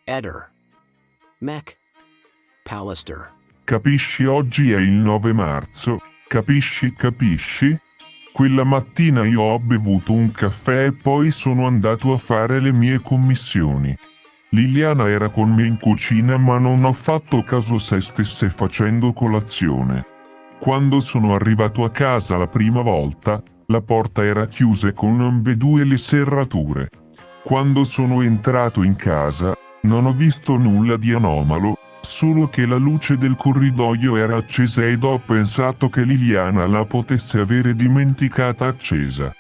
Eder. Mech. Pallister. Capisci, oggi è il 9 marzo, capisci? Quella mattina io ho bevuto un caffè e poi sono andato a fare le mie commissioni. Liliana era con me in cucina ma non ho fatto caso se stesse facendo colazione. Quando sono arrivato a casa la prima volta, la porta era chiusa con ambedue le serrature. Quando sono entrato in casa, non ho visto nulla di anomalo, solo che la luce del corridoio era accesa ed ho pensato che Liliana la potesse avere dimenticata accesa.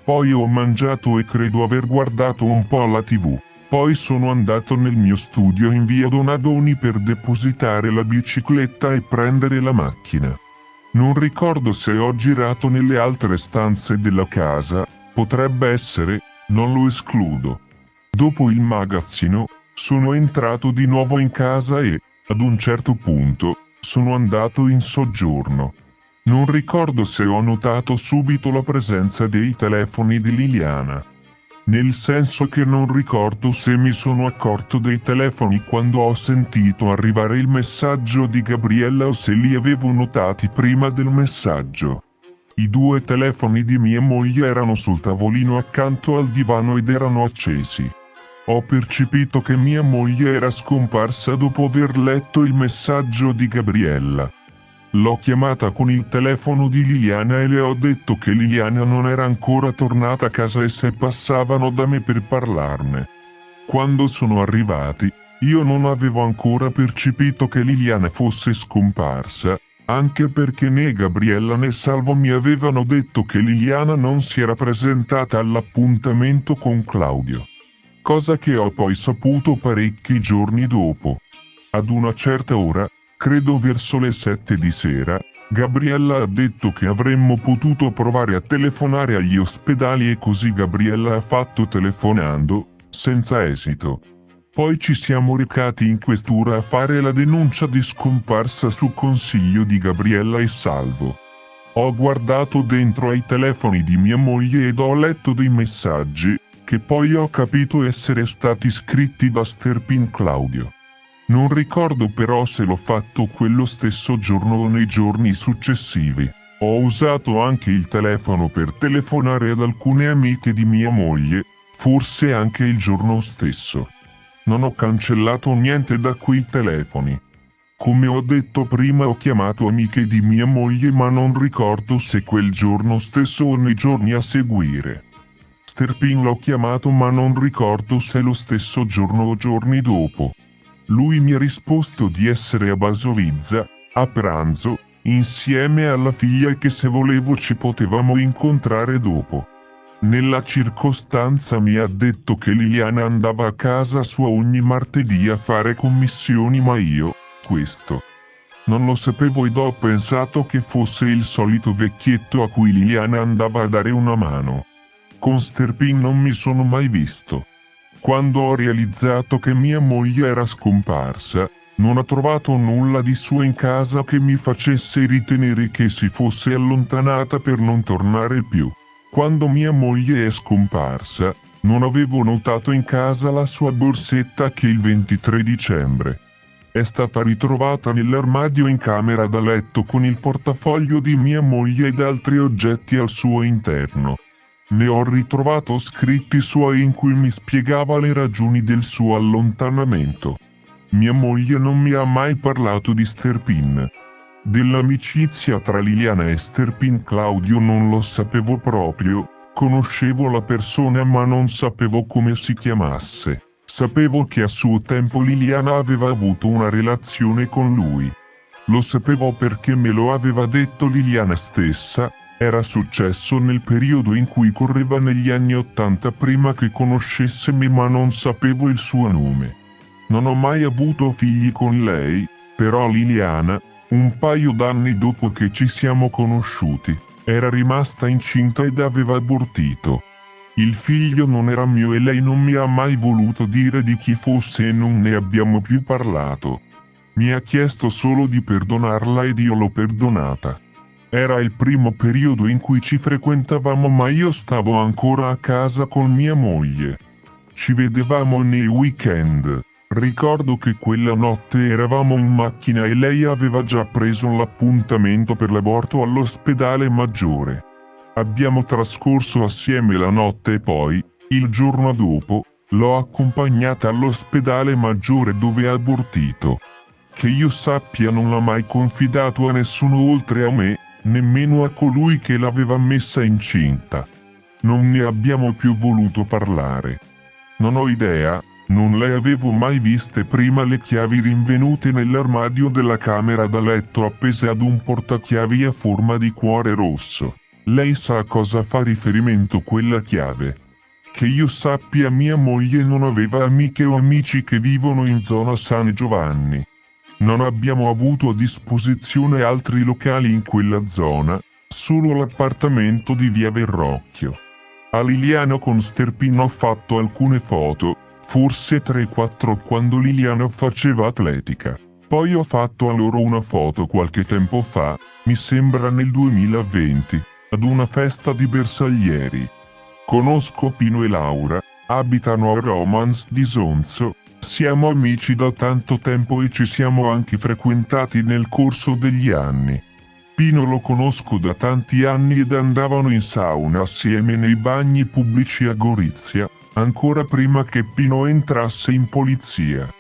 Poi ho mangiato e credo aver guardato un po' la TV. Poi sono andato nel mio studio in via Donadoni per depositare la bicicletta e prendere la macchina. Non ricordo se ho girato nelle altre stanze della casa, potrebbe essere, non lo escludo. Dopo il magazzino, sono entrato di nuovo in casa e, ad un certo punto, sono andato in soggiorno. Non ricordo se ho notato subito la presenza dei telefoni di Liliana. Nel senso che non ricordo se mi sono accorto dei telefoni quando ho sentito arrivare il messaggio di Gabriella o se li avevo notati prima del messaggio. I due telefoni di mia moglie erano sul tavolino accanto al divano ed erano accesi. Ho percepito che mia moglie era scomparsa dopo aver letto il messaggio di Gabriella. L'ho chiamata con il telefono di Liliana e le ho detto che Liliana non era ancora tornata a casa e se passavano da me per parlarne. Quando sono arrivati, io non avevo ancora percepito che Liliana fosse scomparsa, anche perché né Gabriella né Salvo mi avevano detto che Liliana non si era presentata all'appuntamento con Claudio. Cosa che ho poi saputo parecchi giorni dopo. Ad una certa ora, credo verso le 7 di sera, Gabriella ha detto che avremmo potuto provare a telefonare agli ospedali e così Gabriella ha fatto telefonando, senza esito. Poi ci siamo recati in questura a fare la denuncia di scomparsa su consiglio di Gabriella e Salvo. Ho guardato dentro ai telefoni di mia moglie ed ho letto dei messaggi, che poi ho capito essere stati scritti da Sterpin Claudio. Non ricordo però se l'ho fatto quello stesso giorno o nei giorni successivi. Ho usato anche il telefono per telefonare ad alcune amiche di mia moglie, forse anche il giorno stesso. Non ho cancellato niente da quei telefoni. Come ho detto prima, ho chiamato amiche di mia moglie ma non ricordo se quel giorno stesso o nei giorni a seguire. Sterpin l'ho chiamato ma non ricordo se lo stesso giorno o giorni dopo. Lui mi ha risposto di essere a Basovizza, a pranzo, insieme alla figlia e che se volevo ci potevamo incontrare dopo. Nella circostanza mi ha detto che Liliana andava a casa sua ogni martedì a fare commissioni ma io, questo, non lo sapevo ed ho pensato che fosse il solito vecchietto a cui Liliana andava a dare una mano. Con Sterpin non mi sono mai visto. Quando ho realizzato che mia moglie era scomparsa, non ho trovato nulla di suo in casa che mi facesse ritenere che si fosse allontanata per non tornare più. Quando mia moglie è scomparsa, non avevo notato in casa la sua borsetta che il 23 dicembre è stata ritrovata nell'armadio in camera da letto con il portafoglio di mia moglie ed altri oggetti al suo interno. Ne ho ritrovato scritti suoi in cui mi spiegava le ragioni del suo allontanamento. Mia moglie non mi ha mai parlato di Sterpin. Dell'amicizia tra Liliana e Sterpin Claudio non lo sapevo proprio, conoscevo la persona ma non sapevo come si chiamasse. Sapevo che a suo tempo Liliana aveva avuto una relazione con lui. Lo sapevo perché me lo aveva detto Liliana stessa. Era successo nel periodo in cui correva negli anni '80 prima che conoscesse me ma non sapevo il suo nome. Non ho mai avuto figli con lei, però Liliana, un paio d'anni dopo che ci siamo conosciuti, era rimasta incinta ed aveva abortito. Il figlio non era mio e lei non mi ha mai voluto dire di chi fosse e non ne abbiamo più parlato. Mi ha chiesto solo di perdonarla ed io l'ho perdonata. Era il primo periodo in cui ci frequentavamo ma io stavo ancora a casa con mia moglie. Ci vedevamo nei weekend. Ricordo che quella notte eravamo in macchina e lei aveva già preso l'appuntamento per l'aborto all'ospedale maggiore. Abbiamo trascorso assieme la notte e poi, il giorno dopo, l'ho accompagnata all'ospedale maggiore dove ha abortito. Che io sappia non l'ha mai confidato a nessuno oltre a me, nemmeno a colui che l'aveva messa incinta. Non ne abbiamo più voluto parlare. Non ho idea, non le avevo mai viste prima le chiavi rinvenute nell'armadio della camera da letto appese ad un portachiavi a forma di cuore rosso. Lei sa a cosa fa riferimento quella chiave? Che io sappia mia moglie non aveva amiche o amici che vivono in zona San Giovanni. Non abbiamo avuto a disposizione altri locali in quella zona, solo l'appartamento di via Verrocchio. A Liliana con Sterpino ho fatto alcune foto, forse 3-4 quando Liliana faceva atletica. Poi ho fatto a loro una foto qualche tempo fa, mi sembra nel 2020, ad una festa di bersaglieri. Conosco Pino e Laura, abitano a Romans di Sonzo, siamo amici da tanto tempo e ci siamo anche frequentati nel corso degli anni. Pino lo conosco da tanti anni ed andavano in sauna assieme nei bagni pubblici a Gorizia, ancora prima che Pino entrasse in polizia.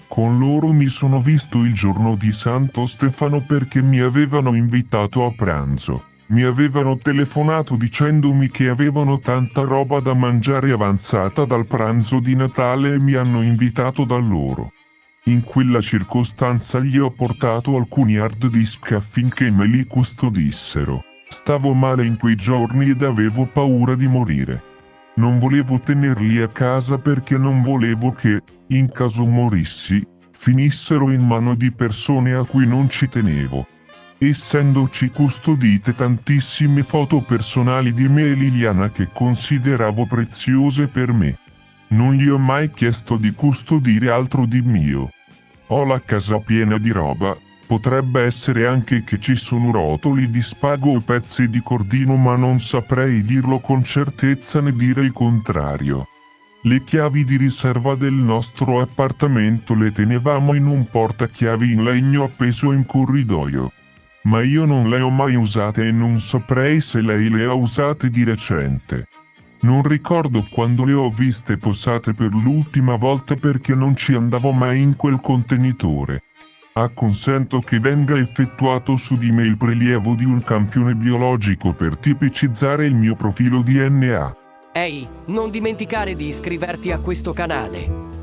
Con loro mi sono visto il giorno di Santo Stefano perché mi avevano invitato a pranzo. Mi avevano telefonato dicendomi che avevano tanta roba da mangiare avanzata dal pranzo di Natale e mi hanno invitato da loro. In quella circostanza gli ho portato alcuni hard disk affinché me li custodissero. Stavo male in quei giorni ed avevo paura di morire. Non volevo tenerli a casa perché non volevo che, in caso morissi, finissero in mano di persone a cui non ci tenevo. Essendoci custodite tantissime foto personali di me e Liliana che consideravo preziose per me. Non gli ho mai chiesto di custodire altro di mio. Ho la casa piena di roba, potrebbe essere anche che ci sono rotoli di spago o pezzi di cordino ma non saprei dirlo con certezza né dire il contrario. Le chiavi di riserva del nostro appartamento le tenevamo in un portachiavi in legno appeso in corridoio. Ma io non le ho mai usate e non saprei se lei le ha usate di recente. Non ricordo quando le ho viste posate per l'ultima volta perché non ci andavo mai in quel contenitore. Acconsento che venga effettuato su di me il prelievo di un campione biologico per tipicizzare il mio profilo DNA. Ehi, non dimenticare di iscriverti a questo canale.